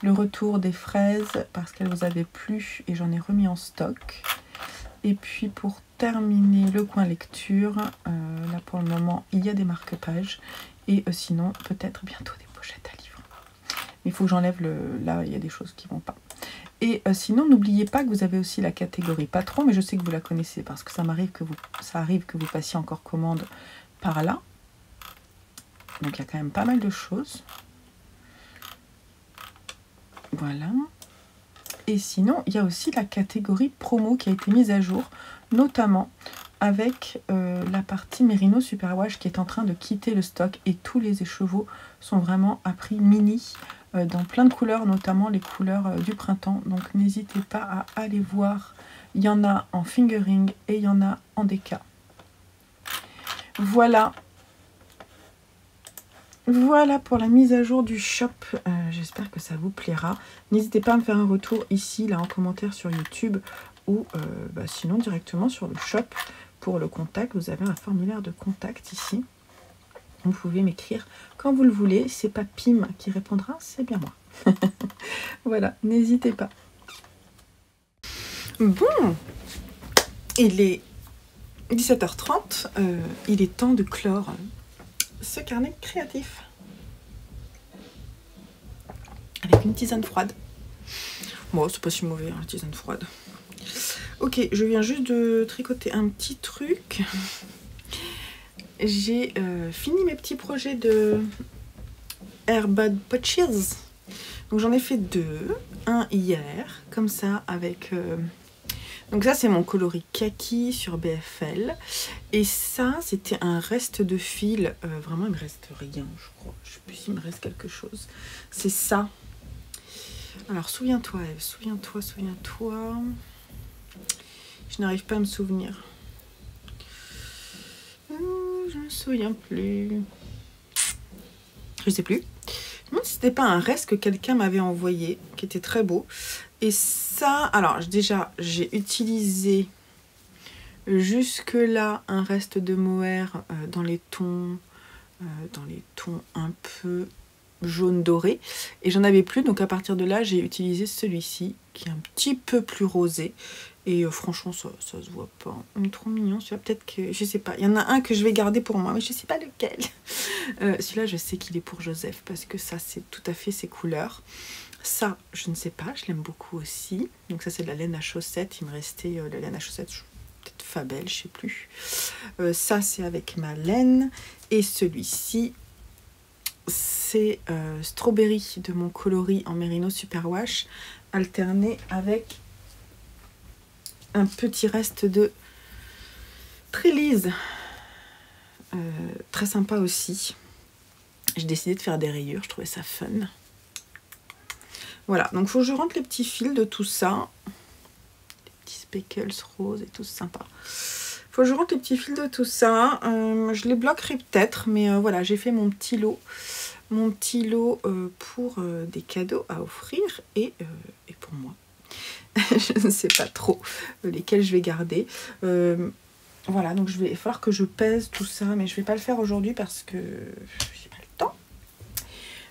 Le retour des fraises parce qu'elles vous avaient plu et j'en ai remis en stock. Et puis pour terminer le coin lecture, là pour le moment il y a des marque-pages. Et sinon peut-être bientôt des pochettes à livres. Il faut que j'enlève là il y a des choses qui vont pas. Et sinon, n'oubliez pas que vous avez aussi la catégorie patron, mais je sais que vous la connaissez parce que ça arrive que vous passiez encore commande par là. Donc il y a quand même pas mal de choses. Voilà. Et sinon, il y a aussi la catégorie promo qui a été mise à jour, notamment avec la partie Merino Superwash qui est en train de quitter le stock et tous les écheveaux sont vraiment à prix mini dans plein de couleurs, notamment les couleurs du printemps. Donc n'hésitez pas à aller voir. Il y en a en fingering et il y en a en déca. Voilà. Voilà pour la mise à jour du shop. J'espère que ça vous plaira. N'hésitez pas à me faire un retour ici, là en commentaire sur YouTube ou sinon directement sur le shop. Pour le contact, vous avez un formulaire de contact ici. Vous pouvez m'écrire quand vous le voulez. C'est pas Pim qui répondra, c'est bien moi. Voilà, n'hésitez pas. Bon, il est 17h30. Il est temps de clore ce carnet créatif avec une tisane froide. Bon, c'est pas si mauvais, hein, la tisane froide. Ok, je viens juste de tricoter un petit truc. J'ai fini mes petits projets de Airbud Patches. Donc j'en ai fait 2. Un hier, comme ça, avec... Donc ça, c'est mon coloris kaki sur BFL. Et ça, c'était un reste de fil. Vraiment, il me reste rien, je crois. Je sais plus s'il me reste quelque chose. C'est ça. Alors, souviens-toi, Eve. Souviens-toi, souviens-toi. Je n'arrive pas à me souvenir. Je ne me souviens plus. Je sais plus. Je me demande si c'était pas un reste que quelqu'un m'avait envoyé, qui était très beau. Et ça, alors déjà, j'ai utilisé jusque-là un reste de mohair dans les tons un peu jaune doré. Et j'en avais plus, donc à partir de là, j'ai utilisé celui-ci, qui est un petit peu plus rosé. Et franchement, ça se voit pas. Il est trop mignon, celui-là, peut-être que... Je sais pas, il y en a un que je vais garder pour moi, mais je sais pas lequel. Celui-là, je sais qu'il est pour Joseph, parce que ça, c'est tout à fait ses couleurs. Ça, je ne sais pas, je l'aime beaucoup aussi. Donc ça, c'est de la laine à chaussettes. Il me restait la laine à chaussettes, peut-être Fabel, je sais plus. Ça, c'est avec ma laine. Et celui-ci, c'est Strawberry de mon coloris en Merino Superwash, alterné avec un petit reste de Trélise. Très sympa aussi. J'ai décidé de faire des rayures, je trouvais ça fun. Voilà, donc il faut que je rentre les petits fils de tout ça. Les petits speckles roses et tout, c'est sympa. Il faut que je rentre les petits fils de tout ça. Je les bloquerai peut-être, mais voilà, j'ai fait mon petit lot. Mon petit lot pour des cadeaux à offrir et pour moi. Je ne sais pas trop lesquels je vais garder. Voilà, donc il va falloir que je pèse tout ça, mais je ne vais pas le faire aujourd'hui parce que j'ai pas le temps.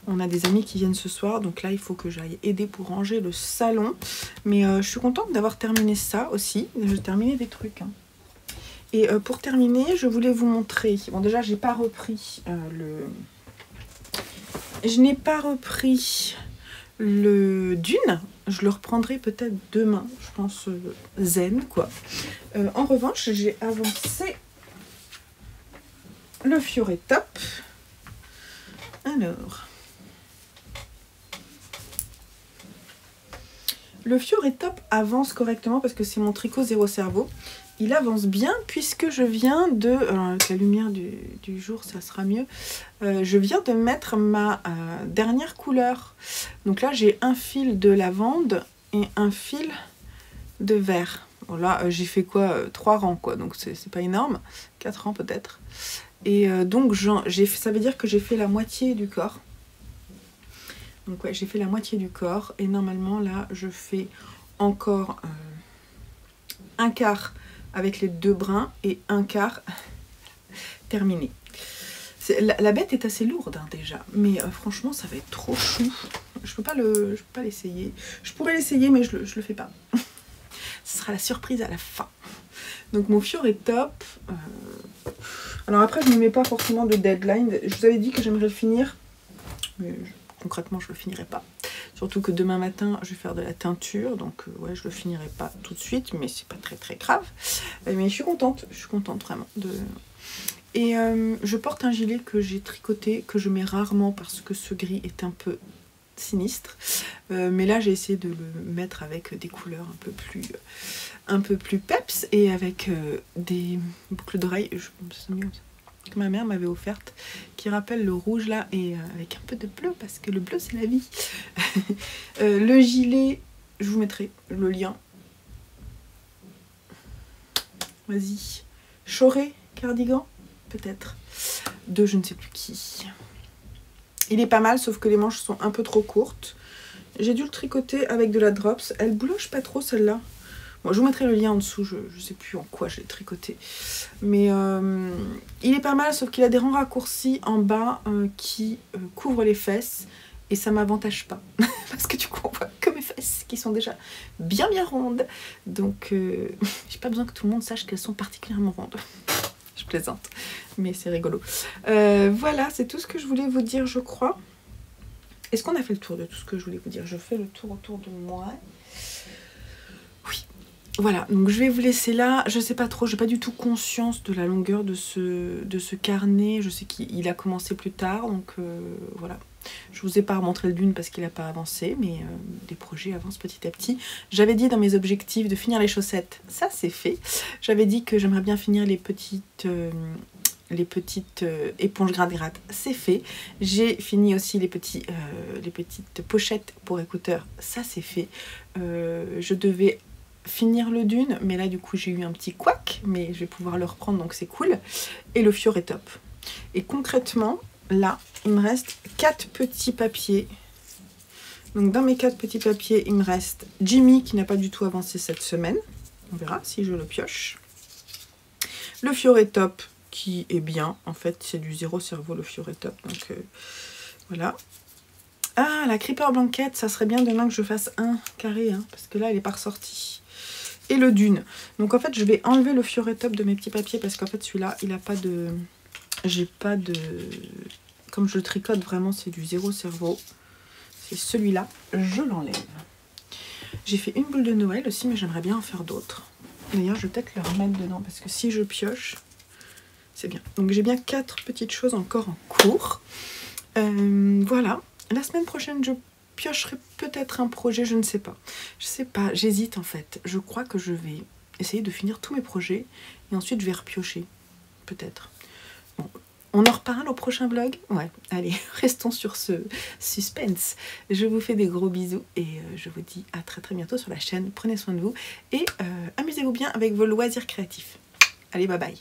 On a des amis qui viennent ce soir, donc là il faut que j'aille aider pour ranger le salon. Mais je suis contente d'avoir terminé ça aussi. J'ai terminé des trucs. Hein. Et pour terminer, je voulais vous montrer. Bon, déjà, j'ai pas repris Je n'ai pas repris le Dune. Je le reprendrai peut-être demain. Je pense zen, quoi. En revanche, j'ai avancé le Fiore Top. Alors... Le Fiore Top avance correctement parce que c'est mon tricot zéro cerveau. Il avance bien puisque je viens de... Alors avec la lumière du jour, ça sera mieux. Je viens de mettre ma dernière couleur. Donc là, j'ai un fil de lavande et un fil de vert. Bon là, j'ai fait quoi 3 rangs, quoi. Donc c'est pas énorme. 4 rangs peut-être. Et donc, ça veut dire que j'ai fait la moitié du corps. Donc ouais, j'ai fait la moitié du corps. Et normalement, là, je fais encore un quart avec les 2 brins et un quart terminé. La bête est assez lourde hein, déjà, mais franchement ça va être trop chou. Je peux pas l'essayer. Je pourrais l'essayer mais je le fais pas. Ce sera la surprise à la fin. Donc mon Fiore Top. Alors après je ne mets pas forcément de deadline. Je vous avais dit que j'aimerais le finir, mais concrètement je le finirai pas. Surtout que demain matin, je vais faire de la teinture. Donc, ouais, je le finirai pas tout de suite. Mais c'est pas très, très grave. Mais je suis contente vraiment. Et je porte un gilet que j'ai tricoté, que je mets rarement parce que ce gris est un peu sinistre. Mais là j'ai essayé de le mettre avec des couleurs un peu plus peps et avec des boucles d'oreilles que ma mère m'avait offerte, qui rappellent le rouge là, et avec un peu de bleu parce que le bleu c'est la vie. Le gilet, je vous mettrai le lien. Vas-y. Choré cardigan peut-être, de je ne sais plus qui. Il est pas mal, sauf que les manches sont un peu trop courtes. J'ai dû le tricoter avec de la drops. Elle bouloche pas trop celle-là. Bon, je vous mettrai le lien en dessous, je sais plus en quoi je l'ai tricoté. Mais il est pas mal, sauf qu'il a des rangs raccourcis en bas qui couvrent les fesses. Et ça m'avantage pas. Parce que du coup, on voit que mes fesses qui sont déjà bien rondes. Donc, j'ai pas besoin que tout le monde sache qu'elles sont particulièrement rondes. Je plaisante, mais c'est rigolo. Voilà, c'est tout ce que je voulais vous dire, je crois. Est-ce qu'on a fait le tour de tout ce que je voulais vous dire? Je fais le tour autour de moi. Oui. Voilà, donc je vais vous laisser là. Je sais pas trop, j'ai pas du tout conscience de la longueur de ce carnet. Je sais qu'il a commencé plus tard, donc voilà. Je vous ai pas remontré le dune parce qu'il n'a pas avancé, mais les projets avancent petit à petit. J'avais dit dans mes objectifs de finir les chaussettes, ça c'est fait. J'avais dit que j'aimerais bien finir les petites éponges gratte-gratte, c'est fait. J'ai fini aussi les petites pochettes pour écouteurs, ça c'est fait. Je devais finir le dune, mais là du coup j'ai eu un petit couac, mais je vais pouvoir le reprendre, donc c'est cool. Et le fior est top. Et concrètement, là, il me reste 4 petits papiers. Donc dans mes 4 petits papiers, il me reste Jimmy qui n'a pas du tout avancé cette semaine. On verra si je le pioche. Le fior est top qui est bien. En fait, c'est du zéro cerveau le fior est top. Donc voilà. Ah, la creeper blanquette, ça serait bien demain que je fasse un carré, hein, parce que là, elle n'est pas ressortie. Et le dune. Donc en fait, je vais enlever le fior est top de mes petits papiers parce qu'en fait, celui-là, il n'a pas de... J'ai pas de... Comme je le tricote vraiment, c'est du zéro cerveau. C'est celui-là, je l'enlève. J'ai fait une boule de Noël aussi, mais j'aimerais bien en faire d'autres. D'ailleurs, je vais peut-être le remettre dedans, parce que si je pioche, c'est bien. Donc j'ai bien 4 petites choses encore en cours. Voilà. La semaine prochaine, je piocherai peut-être un projet, je ne sais pas. Je sais pas, j'hésite en fait. Je crois que je vais essayer de finir tous mes projets, et ensuite je vais repiocher. Peut-être. Bon. On en reparle au prochain vlog? Ouais, allez, restons sur ce suspense. Je vous fais des gros bisous et je vous dis à très bientôt sur la chaîne. Prenez soin de vous et amusez-vous bien avec vos loisirs créatifs. Allez, bye bye.